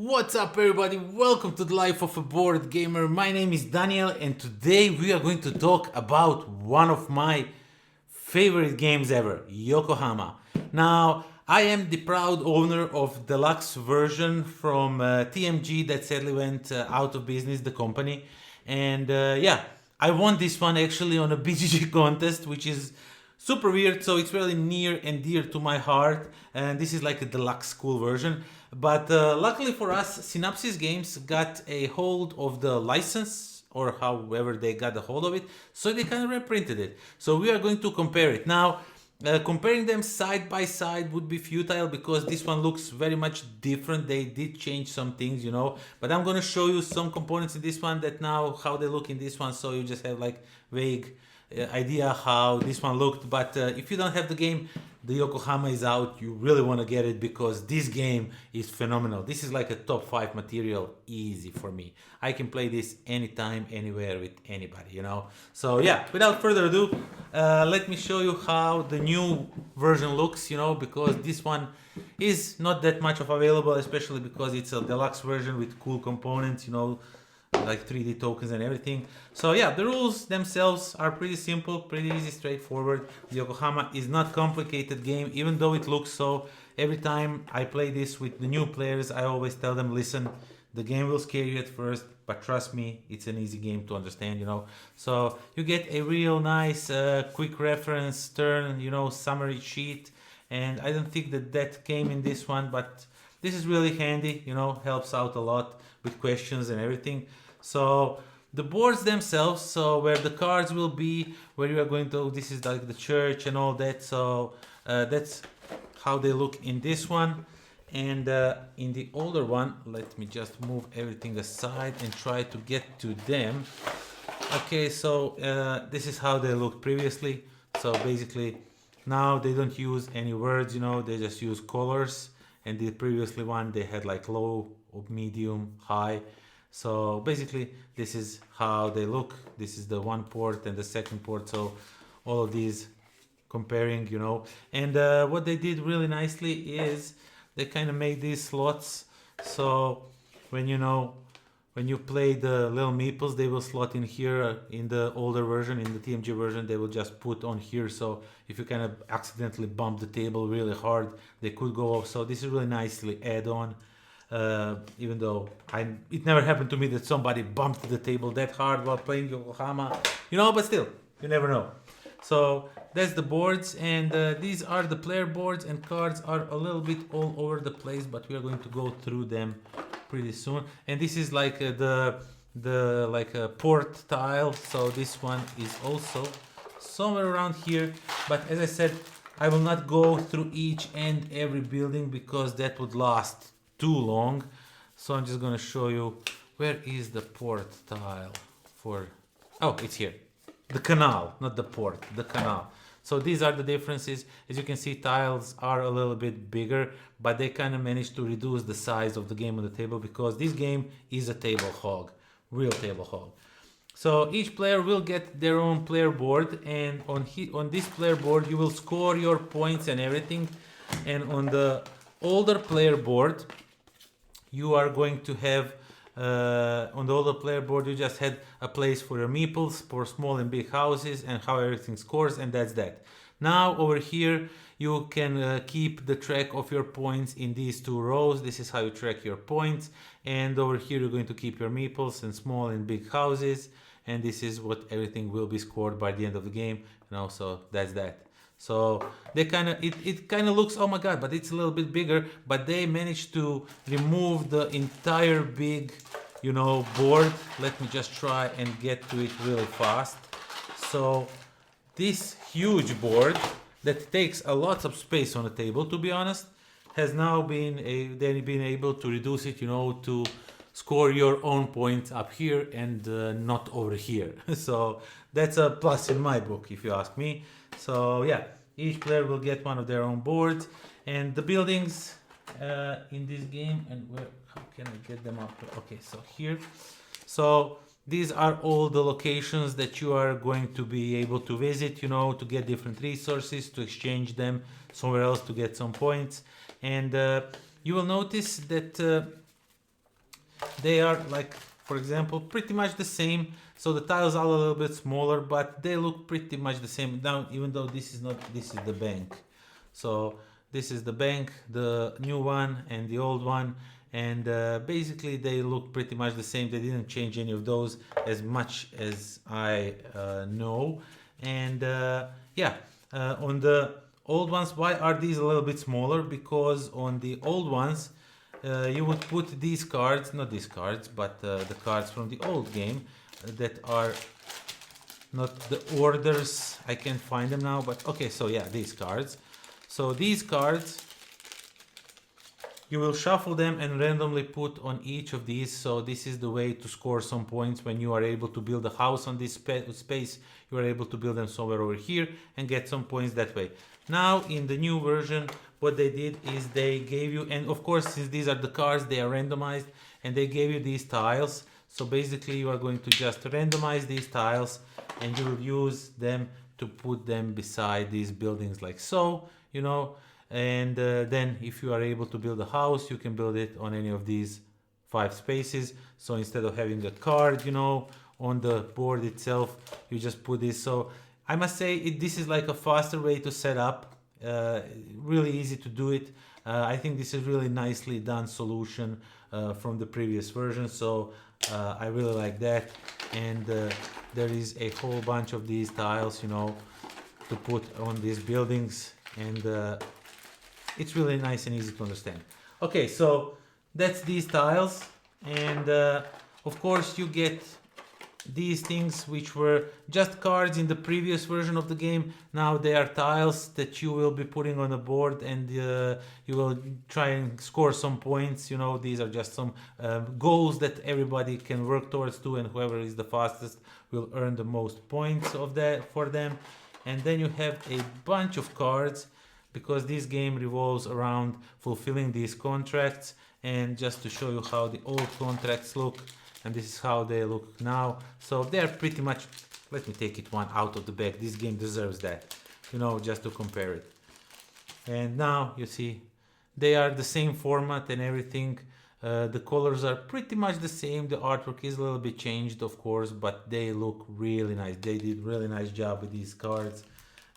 What's up everybody, welcome to the Life of a Board Gamer. My name is Daniel and today we are going to talk about one of my favorite games ever, Yokohama. Now, I am the proud owner of deluxe version from TMG that sadly went out of business, the company. And I won this one actually on a BGG contest, which is super weird, so it's really near and dear to my heart, and this is like a deluxe school version. But luckily for us, Synopsys Games got a hold of the license, or however they got a hold of it, so they kind of reprinted it. So we are going to compare it. Now, comparing them side by side would be futile because this one looks very much different. They did change some things, but I'm going to show you some components in this one that now how they look in this one, so you just have like vague idea how this one looked. But if you don't have the game, the Yokohama is out. You really want to get it because this game is phenomenal. This is like a top 5 material, easy for me. I can play this anytime, anywhere with anybody, So yeah, without further ado, let me show you how the new version looks, because this one is not that much of available, especially because it's a deluxe version with cool components, like 3D tokens and everything. So yeah, the rules themselves are pretty simple, pretty easy, straightforward. The Yokohama is not complicated game, even though it looks so. Every time I play this with the new players, I always tell them, listen, the game will scare you at first, but trust me, it's an easy game to understand, So you get a real nice quick reference turn, summary sheet. And I don't think that came in this one, but this is really handy, helps out a lot with questions and everything. So the boards themselves, so where the cards will be, where you are going to, this is like the church and all that. So that's how they look in this one. And in the older one, let me just move everything aside and try to get to them. Okay, so this is how they looked previously. So basically now they don't use any words, they just use colors. And the previously one, they had like low, medium, high. So basically this is how they look. This is the one port and the second port. So all of these comparing, and what they did really nicely is they kind of made these slots. So when you play the little meeples, they will slot in here. In the older version, in the TMG version, they will just put on here. So if you kind of accidentally bump the table really hard, they could go off. So this is really nicely add on. Even though it never happened to me that somebody bumped the table that hard while playing Yokohama, but still, you never know. So that's the boards, and these are the player boards, and cards are a little bit all over the place, but we are going to go through them pretty soon. And this is like the like a port tile, so this one is also somewhere around here. But as I said, I will not go through each and every building because that would last too long. So I'm just going to show you where is the port tile for. Oh, it's here. The canal, not the port, the canal. So these are the differences. As you can see, tiles are a little bit bigger, but they kind of managed to reduce the size of the game on the table because this game is a table hog, real table hog. So each player will get their own player board, and on this player board you will score your points and everything. And on the older player board, you are going to have on the older player board, you just had a place for your meeples, for small and big houses, and how everything scores, and that's that. Now over here, you can keep the track of your points in these two rows. This is how you track your points. And over here, you're going to keep your meeples and small and big houses. And this is what everything will be scored by the end of the game. So that's that. So they it kind of looks, oh my god, but it's a little bit bigger, but they managed to remove the entire big, board. Let me just try and get to it really fast. So this huge board that takes a lot of space on the table, to be honest, has now been able to reduce it, to score your own points up here and not over here. So that's a plus in my book, if you ask me. So yeah, each player will get one of their own boards, and the buildings in this game, and how can I get them up? Okay, so here. So these are all the locations that you are going to be able to visit, to get different resources, to exchange them somewhere else to get some points. And you will notice that they are like, for example, pretty much the same. So the tiles are a little bit smaller, but they look pretty much the same now, even though this is not, this is the bank. So this is the bank, the new one and the old one, and basically they look pretty much the same. They didn't change any of those as much as I know. And yeah, on the old ones, why are these a little bit smaller? Because on the old ones, you would put these cards, not these cards, but the cards from the old game that are not the orders. I can't find them now, but okay, so yeah, these cards. So these cards, you will shuffle them and randomly put on each of these. So this is the way to score some points. When you are able to build a house on this space, you are able to build them somewhere over here and get some points that way. Now in the new version, what they did is they gave you, and of course since these are the cards, they are randomized, and they gave you these tiles. So basically you are going to just randomize these tiles and you will use them to put them beside these buildings like so, you know. And then if you are able to build a house, you can build it on any of these 5 spaces. So instead of having a card, you know, on the board itself, you just put this. So I must say this is like a faster way to set up, really easy to do it. I think this is really nicely done solution from the previous version. So I really like that. And there is a whole bunch of these tiles, you know, to put on these buildings, and it's really nice and easy to understand. Okay, so that's these tiles, and of course you get these things which were just cards in the previous version of the game. Now they are tiles that you will be putting on the board, and you will try and score some points. You know, these are just some goals that everybody can work towards too, and whoever is the fastest will earn the most points of that for them. And then you have a bunch of cards, because this game revolves around fulfilling these contracts. And just to show you how the old contracts look, and this is how they look now. So they're pretty much, let me take it one out of the bag. This game deserves that, you know, just to compare it. And now you see they are the same format and everything. The colors are pretty much the same. The artwork is a little bit changed, of course, but they look really nice. They did really nice job with these cards.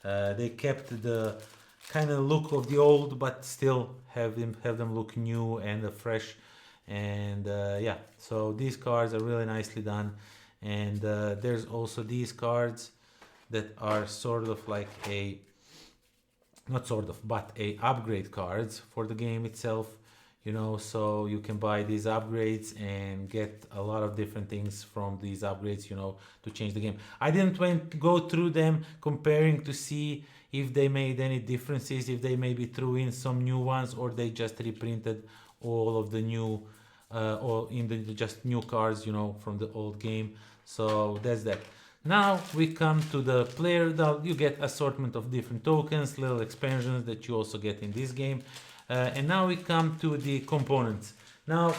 They kept the kind of look of the old, but still have them look new and fresh. And yeah, so these cards are really nicely done. And there's also these cards that are sort of like a, not sort of, but a upgrade cards for the game itself, you know. So you can buy these upgrades and get a lot of different things from these upgrades, you know, to change the game. I didn't go through them comparing to see if they made any differences, if they maybe threw in some new ones, or they just reprinted all of the new or in the just new cards, you know, from the old game. So that's that. Now we come to the player. Now you get assortment of different tokens, little expansions that you also get in this game. And now we come to the components. Now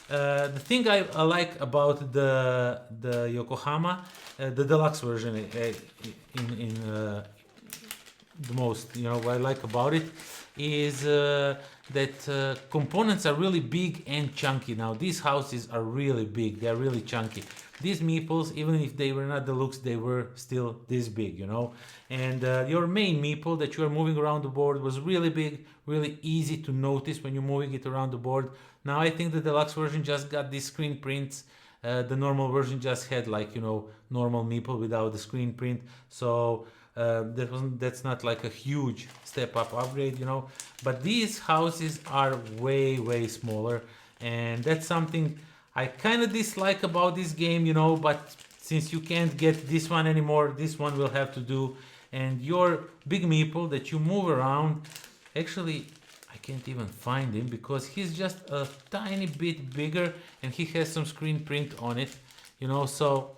the thing I like about the Yokohama, the deluxe version, in the most, you know, what I like about it is that components are really big and chunky. Now these houses are really big, they're really chunky. These meeples, even if they were not deluxe, they were still this big, you know. And your main meeple that you are moving around the board was really big, really easy to notice when you're moving it around the board. Now I think the deluxe version just got these screen prints. The normal version just had, like, you know, normal meeple without the screen print. So that's not like a huge step up upgrade, you know. But these houses are way smaller, and that's something I kind of dislike about this game, you know. But since you can't get this one anymore, this one will have to do. And your big meeple that you move around, actually I can't even find him because he's just a tiny bit bigger and he has some screen print on it, you know. So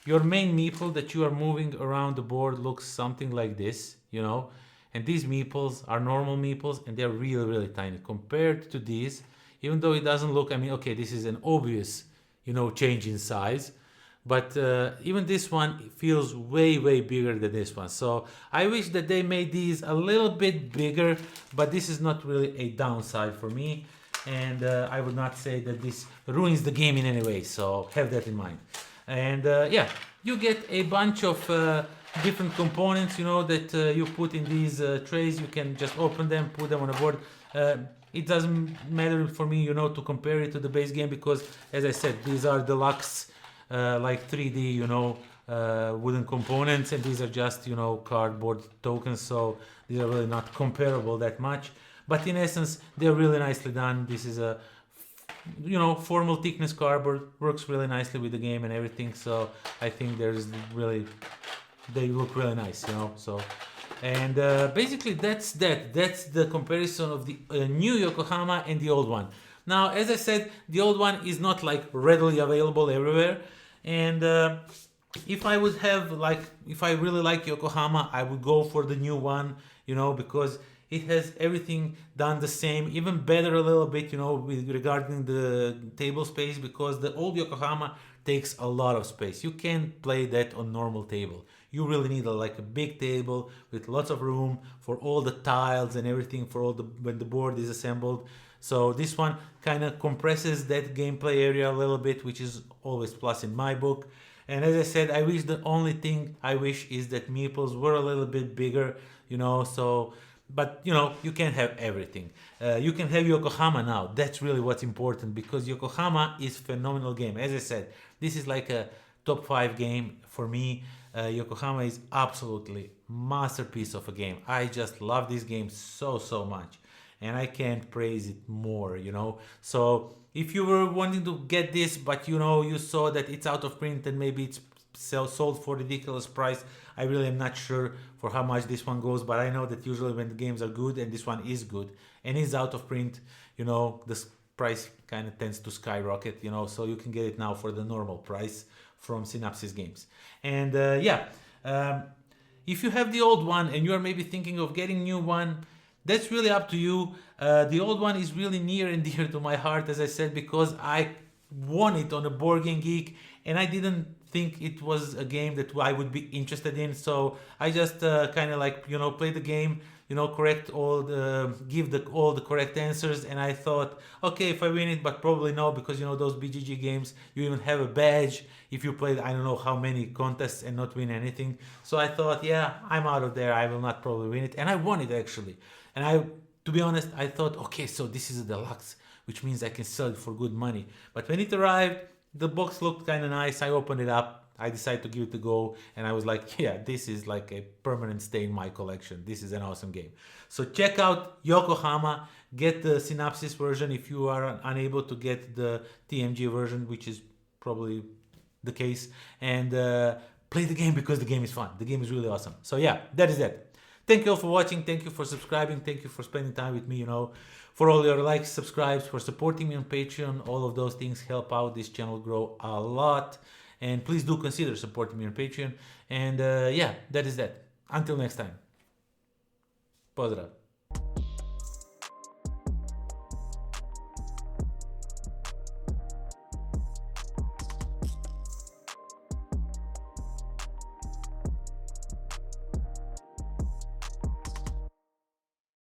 your main meeple that you are moving around the board looks something like this, you know. And these meeples are normal meeples, and they're really tiny compared to these. Even though it doesn't look, I mean, okay, this is an obvious, you know, change in size, but even this one feels way bigger than this one. So I wish that they made these a little bit bigger, but this is not really a downside for me. and I would not say that this ruins the game in any way, so have that in mind. And yeah, you get a bunch of different components, you know, that you put in these trays. You can just open them, put them on a board. It doesn't matter for me, you know, to compare it to the base game, because as I said, these are deluxe like 3D, you know, wooden components, and these are just, you know, cardboard tokens, so these are really not comparable that much. But in essence, they're really nicely done. This is a, you know, formal thickness cardboard, works really nicely with the game and everything, so I think there's really, they look really nice, you know. So, and basically that's the comparison of the new Yokohama and the old one. Now, as I said, the old one is not like readily available everywhere, and if I would have, like, if I really like Yokohama, I would go for the new one, you know, because it has everything done the same, even better a little bit, you know, with regarding the table space, because the old Yokohama takes a lot of space. You can't play that on normal table. You really need like a big table with lots of room for all the tiles and everything, for all the, when the board is assembled. So this one kind of compresses that gameplay area a little bit, which is always plus in my book. And as I said, I wish, the only thing I wish is that meeples were a little bit bigger, you know, so, but you know, you can't have everything. You can have Yokohama now. That's really what's important, because Yokohama is phenomenal game. As I said, this is like a top 5 game for me. Yokohama is absolutely masterpiece of a game. I just love this game so much, and I can't praise it more, you know. So if you were wanting to get this, but you know, you saw that it's out of print and maybe it's sold for ridiculous price, I really am not sure for how much this one goes, but I know that usually when the games are good, and this one is good and is out of print, you know, the price kind of tends to skyrocket, you know, so you can get it now for the normal price from Synopsis Games. And yeah, if you have the old one and you are maybe thinking of getting new one, that's really up to you. The old one is really near and dear to my heart, as I said, because I won it on a Boardgame Geek, and I didn't think it was a game that I would be interested in. So I just kind of like, you know, play the game, you know, correct all the, give the all the correct answers, and I thought, okay, if I win it, but probably no, because you know those BGG games, you even have a badge if you played I don't know how many contests and not win anything. So I thought, yeah, I'm out of there. I will not probably win it, and I won it actually. And I, to be honest, I thought, okay, so this is a deluxe, which means I can sell it for good money. But when it arrived, the box looked kind of nice. I opened it up. I decided to give it a go, and I was like, yeah, this is like a permanent stay in my collection. This is an awesome game. So check out Yokohama. Get the Synopsis version if you are unable to get the TMG version, which is probably the case. And play the game, because the game is fun. The game is really awesome. So yeah, that is it. Thank you all for watching. Thank you for subscribing. Thank you for spending time with me, you know, for all your likes, subscribes, for supporting me on Patreon. All of those things help out this channel grow a lot. And please do consider supporting me on Patreon. And yeah, that is that. Until next time. Pozdrav.